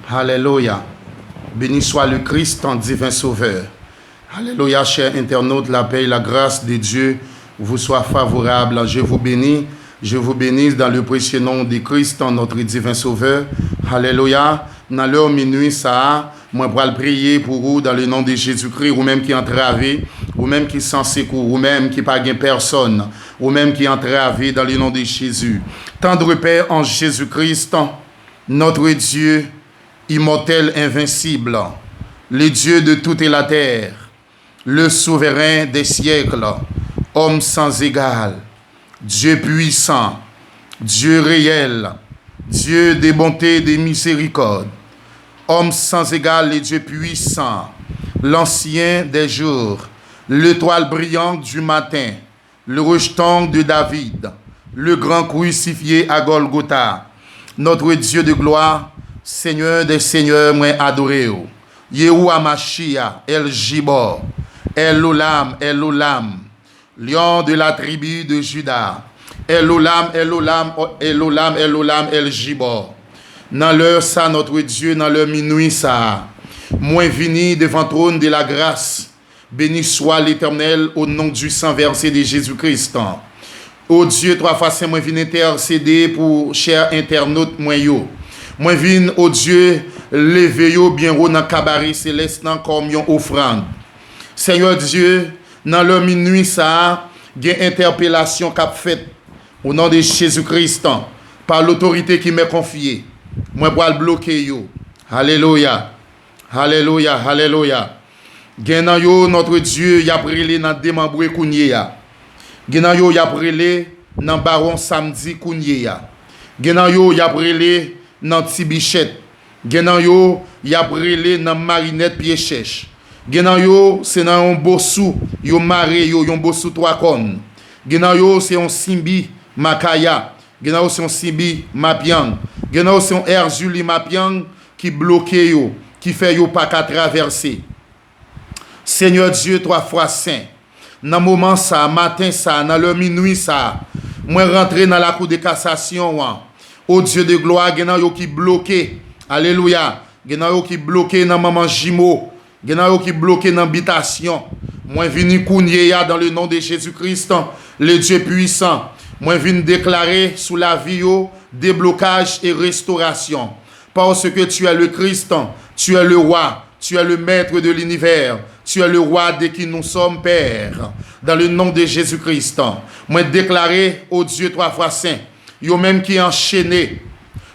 Alléluia. Béni soit le Christ en divin sauveur. Alléluia, chers internautes, la paix et la grâce de Dieu vous soit favorable. Je vous bénis dans le précieux nom de Christ, notre divin sauveur. Alléluia. Dans l'heure minuit, ça, moi, pour prier pour vous dans le nom de Jésus-Christ, ou même qui entravé, ou même qui sans secours, ou même qui pas personne, ou même qui entravé dans le nom de Jésus. Tendre Père en Jésus-Christ, notre Dieu, immortel, invincible, le Dieu de toute la terre, le souverain des siècles, homme sans égal, Dieu puissant, Dieu réel, Dieu des bontés, des miséricordes, homme sans égal, le Dieu puissant, l'ancien des jours, l'étoile brillante du matin, le rejeton de David, le grand crucifié à Golgotha, notre Dieu de gloire, Seigneur des seigneurs, moi adoré. Yehoua Mashiach, El Gibor, El Olam, lion de la tribu de Juda. El Olam, El Gibor. Dans l'heure ça, notre Dieu, dans l'heure minuit ça, moi vini devant le trône de la grâce. Béni soit l'Éternel au nom du sang versé de Jésus-Christ. Ô Dieu, trois fois saint, moi vini intercéder pour chers internautes, moi yo. Moi vini, ô Dieu, lever yo bien haut dans le cabaret céleste comme une offrande. Seigneur Dieu, dans l'heure minuit ça, il y a une interpellation qu'a faite au nom de Jésus-Christ par l'autorité qui m'est confiée. Moi pour le bloquer yo. Alléluia. Alléluia, alléluia. Genan yo notre Dieu, y a brûlé dans démembré kounye ya. Genan yo y a brûlé dans baron samedi kounye ya. Genan yo y a brûlé dans Tibichette. Genan yo y a brûlé dans marinette pied chèche. Genan yo c'est dans un bossou, yo maré yo yon bossou 3 cônes. Genan yo c'est un simbi makaya. Genan yo c'est un simbi mapiang. Genan yo c'est un erzuli mapiang qui bloque yo, qui fait yo pas qu'à traverser. Seigneur Dieu, 3 fois saint, dans le moment ça, matin ça, dans le minuit ça, moi rentrer dans la cour de cassation, au Dieu de gloire, genan yo qui bloqué, alléluia, genan yo qui bloqué dans maman Jimo, genan yo qui bloqué dans l'habitation, moi vini kounye ya dans le nom de Jésus-Christ, le Dieu puissant, moi vini déclarer sous la vie yo, déblocage et restauration, parce que tu es le Christ, tu es le roi, tu es le maître de l'univers. Tu es le roi de qui nous sommes, Père. Dans le nom de Jésus-Christ. Moi déclaré au Dieu 3 fois saint. Yo même qui enchaîné.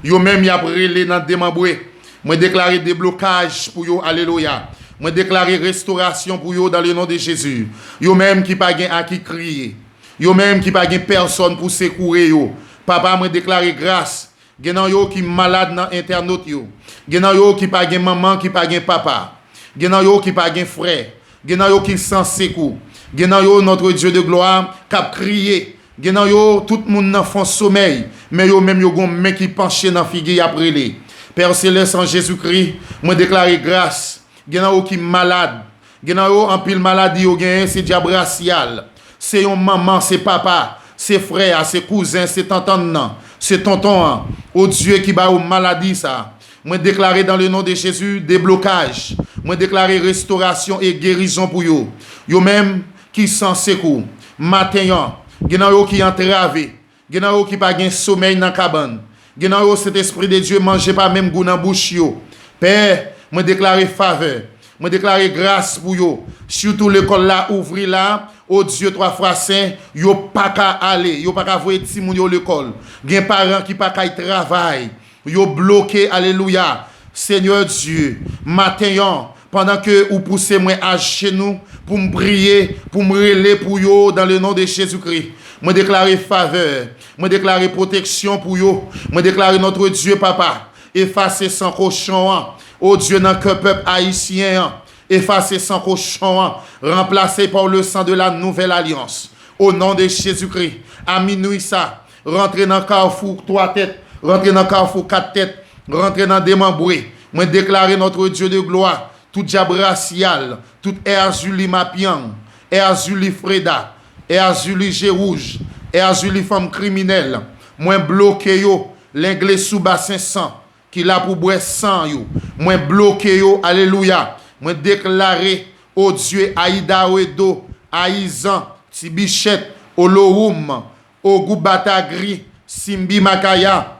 Yo même y a brûlé dans démembré. Moi déclaré déblocage pour yo. Alléluia. Moi déclaré restauration pour yo dans le nom de Jésus. Yo même qui pas gain à qui crier. Yo même qui pas gain personne pour secourir yo. Papa moi déclaré grâce. Genan yo qui malade dans internaute yo. Genan yo qui pas gain maman, qui pas gain papa. Genan yo qui pas gain frère. Genan yo qui sans secours. Genan yo notre Dieu de gloire cap crier. Genan yo tout le monde dans fond sommeil, mais yo même yo gon main qui penché dans figue après les. Père céleste en Jésus-Christ, moi déclarer grâce. Genan yo qui malade. Genan yo en pile maladie yo gen c'est diable racial. C'est yon maman, c'est papa, c'est frère, c'est cousin, c'est tonton, c'est tonton. Au Dieu qui bat aux maladies ça. Moi déclarer dans le nom de Jésus déblocage. Moi déclarer restauration et guérison pour yo. Yo même qui sans secours. Matin genan yo qui entravé. Genan yo qui pas gen sommeil dans cabane. Genan yo cet esprit de Dieu mange pas même goût dans bouche yo. Père, moi déclarer faveur. Moi déclarer grâce pour yo. Surtout l'école là ouvri là. Oh Dieu 3 fois saint, yo pas qu'à aller, yo pas qu'à voyer ti moun yo l'école. Gen parents qui pas qu'à travail. Yo bloqué, alléluia. Seigneur Dieu, matin, pendant que vous poussez moi à chez nous pour me prier, pour me relayer pour yo dans le nom de Jésus-Christ. Moi déclarer faveur, moi déclarer protection pour yo, moi déclarer notre Dieu papa, effacer sans cochon, oh Dieu dans le peuple haïtien, effacer sans cochon, remplacé par le sang de la nouvelle alliance. Au nom de Jésus-Christ, à minuit ça, rentrer dans le carrefour 3 têtes, rentrer dans le carrefour 4 têtes, rentrer dans démembré. Moi déclarer notre Dieu de gloire, tout diable racial, tout Erzuli Mapiang, Erzuli Freda, Erzuli Gérouge, Erzuli femme criminelle. Moi bloqué yo, l'anglais sous bassin sang, qui là pour boire sang yo. Moi bloqué yo, alléluia. Moi déclaré au Dieu Aïda Wedo, Aïzan, Tibichette, Olorum, Ogou Batagri, Simbi Makaya,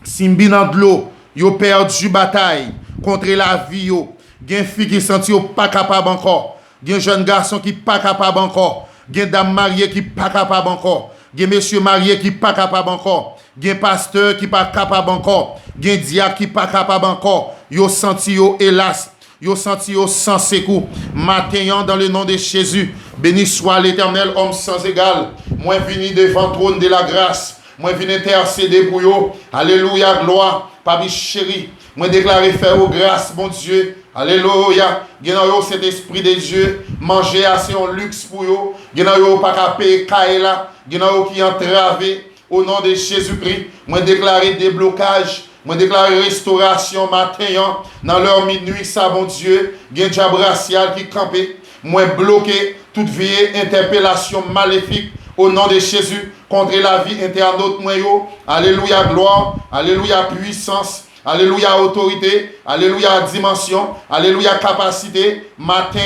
Simbi Nandlo, yo perdu bataille contre la vie yo. Gen fille qui senti yo pas capable encore. Gen jeune garçon qui pas capable encore. Gen dame mariée qui pas capable encore. Gen monsieur marié qui pas capable encore. Gen pasteur qui pas capable encore. Gen diacre qui pas capable encore. Yo senti yo hélas. Yo senti yo sans secours. Matin dans le nom de Jésus. Béni soit l'Éternel, homme sans égal. Moi vini devant le trône de la grâce. Moi vini intercéder pour yo. Alléluia, gloire. Papi chéri. Moi déclarer faire aux grâce, mon Dieu. Alléluia. Genan yo cet esprit de Dieu. Manger assez en luxe pour yo. Genan yo pas qu'à payer kaela. Genan yo qui entravé. Au nom de Jésus-Christ. Moi déclarer déblocage. Moi déclarer restauration matin. Dans l'heure minuit, ça, mon Dieu. Gen diable racial qui campé. Moi bloqué toute vieille interpellation maléfique. Au nom de Jésus. Contre la vie internaute, moi yo. Alléluia, gloire. Alléluia, puissance. Alléluia, autorité. Alléluia, dimension. Alléluia, capacité. Matin,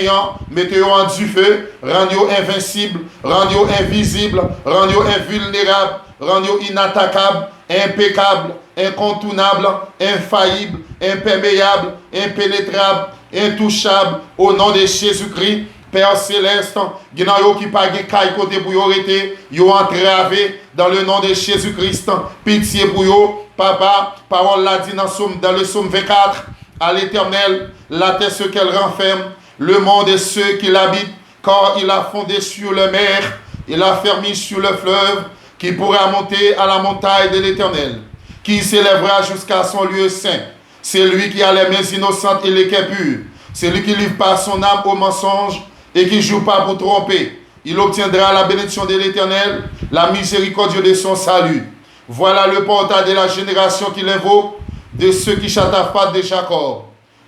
mettez-vous en du feu. Rendez-vous invincible. Rendez-vous invisible. Rendez-vous invulnérable. Rendez-vous inattaquable. Impeccable. Incontournable. Infaillible. Imperméable. Impénétrable. Intouchable. Au nom de Jésus-Christ. Père céleste, il y a qui pas de caille côté pour y arrêter, yo entravé dans le nom de Jésus-Christ. Pitié pour yo, papa, parole l'a dit dans le psaume 24, à l'Éternel, la terre ce qu'elle renferme, le monde et ceux qui l'habitent, car il a fondé sur la mer, il a fermé sur le fleuve, qui pourra monter à la montagne de l'Éternel, qui s'élèvera jusqu'à son lieu saint. C'est lui qui a les mains innocentes et les cœurs purs. C'est lui qui livre pas son âme au mensonge et qui ne joue pas pour tromper. Il obtiendra la bénédiction de l'Éternel, la miséricorde de son salut. Voilà le portail de la génération qui l'invoque, de ceux qui chatafent de Jacob.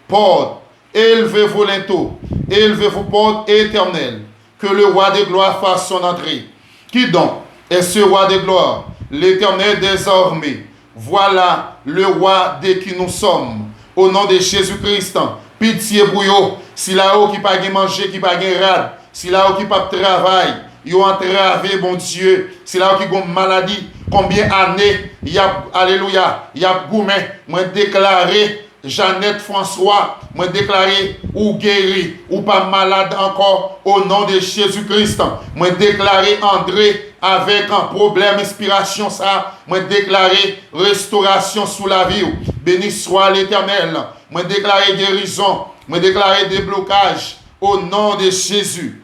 Porte, élevez-vous linteaux, élevez-vous porte éternelle, que le roi de gloire fasse son entrée. Qui donc est ce roi de gloire? L'Éternel désormais. Voilà le roi de qui nous sommes. Au nom de Jésus-Christ, pitié pour vous. Si là-haut qui pas manger, qui pas rad, si là-haut qui pas travail, yo entravé, bon Dieu. Si là-haut qui a maladie, combien d'années, il y a, alléluia, il y a gourmet, moi déclaré, Jeannette François, moi déclaré ou guéri, ou pas malade encore, au nom de Jésus-Christ. Moi déclaré André avec un problème inspiration, ça, moi déclaré restauration sous la vie. Béni soit l'Éternel. Moi déclaré guérison, moi déclaré déblocage au nom de Jésus.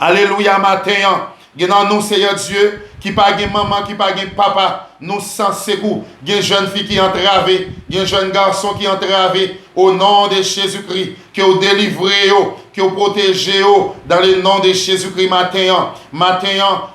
Alléluia matin. Genan nous Seigneur Dieu qui pas de maman, qui pas de papa, nous sans secours. Il y a une jeune fille qui est entravée, il y a un jeune garçon qui est entravé. Au nom de Jésus-Christ, que vous délivrez, que vous protégez dans le nom de Jésus-Christ matin. Matin,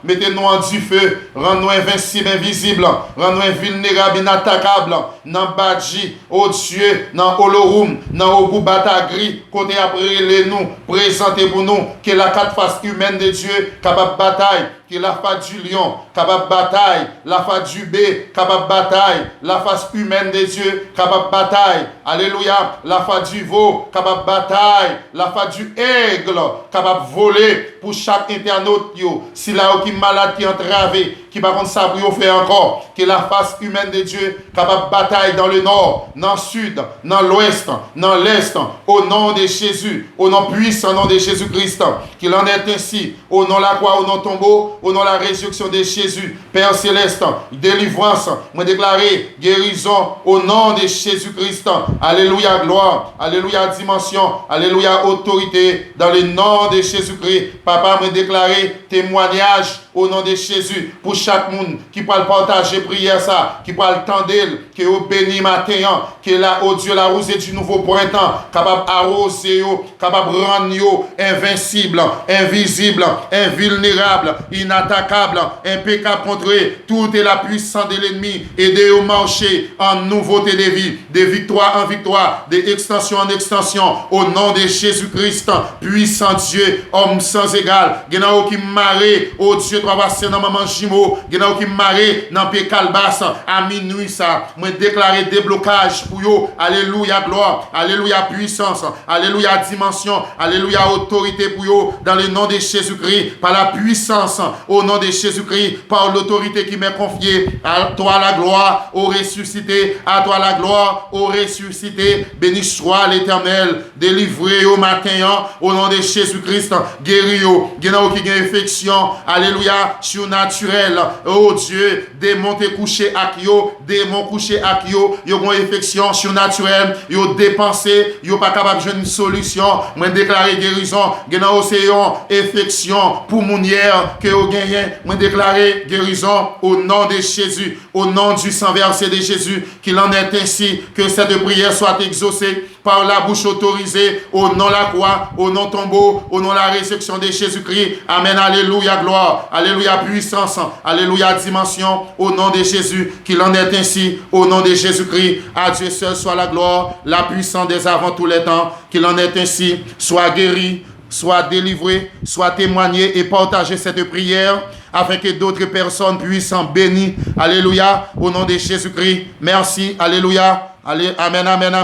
mettez-nous en du feu, rendez-nous invincibles, invisibles, rendez-nous invulnérables, inattaquables. Dans Badji, oh Dieu, dans Olorum, dans Ogou Batagri, côté après les nous, présentez pour nous, que la quatre faces humaine de Dieu, capable de bataille, que la face du lion, capable de bataille, la face du B, capable de bataille, la face humaine de Dieu, capable de bataille. Alléluia. La face du veau, capable de bataille, la face du aigle, capable de voler pour chaque internaute. Si là où qui malade, qui entravé, qui par contre ça pour faire encore, que la face humaine de Dieu, capable de bataille dans le nord, dans le sud, dans l'ouest, dans l'est, au nom de Jésus, au nom puissant, au nom de Jésus-Christ, qu'il en est ainsi, au nom de la croix, au nom tombeau, au nom de la résurrection de Jésus, Père céleste, délivrance, me déclarer guérison au nom de Jésus-Christ. Alléluia, gloire, alléluia, dimension, alléluia, autorité, dans le nom de Jésus-Christ. Papa me déclarer témoignage au nom de Jésus pour chaque monde qui peut partager prière ça, qui peut attendre, qui est béni matin, qui est là, oh Dieu, la rosée du nouveau printemps, capable d'arroser, capable de rendre invincible, invisible, invulnérable, inattaquable, impeccable contre eux. Tout est la puissance de l'ennemi. Aidez au marcher en nouveauté de vie, de victoire en victoire, de extension en extension, au nom de Jésus-Christ, puissant Dieu, homme sans égal, qui marée, oh Dieu, toi passer dans maman Jimo, Gena qui maré dans pied Calbas à minuit ça. Moi déclarer déblocage pour yo. Alléluia gloire, alléluia puissance, alléluia dimension, alléluia autorité pour yo dans le nom de Jésus-Christ, par la puissance au nom de Jésus-Christ, par l'autorité qui m'est confiée. À toi la gloire, au ressuscité, à toi la gloire, au ressuscité. Béni soit l'Éternel, délivré au matin au nom de Jésus-Christ, guéri yo, qui a infection, alléluia, surnaturel. Oh Dieu, démon te couché à yo, démon couché à yo ont infection surnaturelle, yo dépensé, yo pas capable de jouer une solution. Moi déclarer guérison, gena océan infection pour mon hier que yo gagné. Moi déclarer guérison au nom de Jésus, au nom du sang versé de Jésus, qu'il en est ainsi, que cette prière soit exaucée par la bouche autorisée, au nom de la croix, au nom tombeau, au nom de la résurrection de Jésus-Christ. Amen, alléluia, gloire, alléluia, puissance, alléluia, dimension, au nom de Jésus, qu'il en est ainsi, au nom de Jésus-Christ. À Dieu seul soit la gloire, la puissance des avant tous les temps, qu'il en est ainsi, soit guéri, soit délivré, soit témoigné et partagé cette prière afin que d'autres personnes puissent en bénir. Alléluia, au nom de Jésus-Christ. Merci, alléluia. Amen, amen, amen.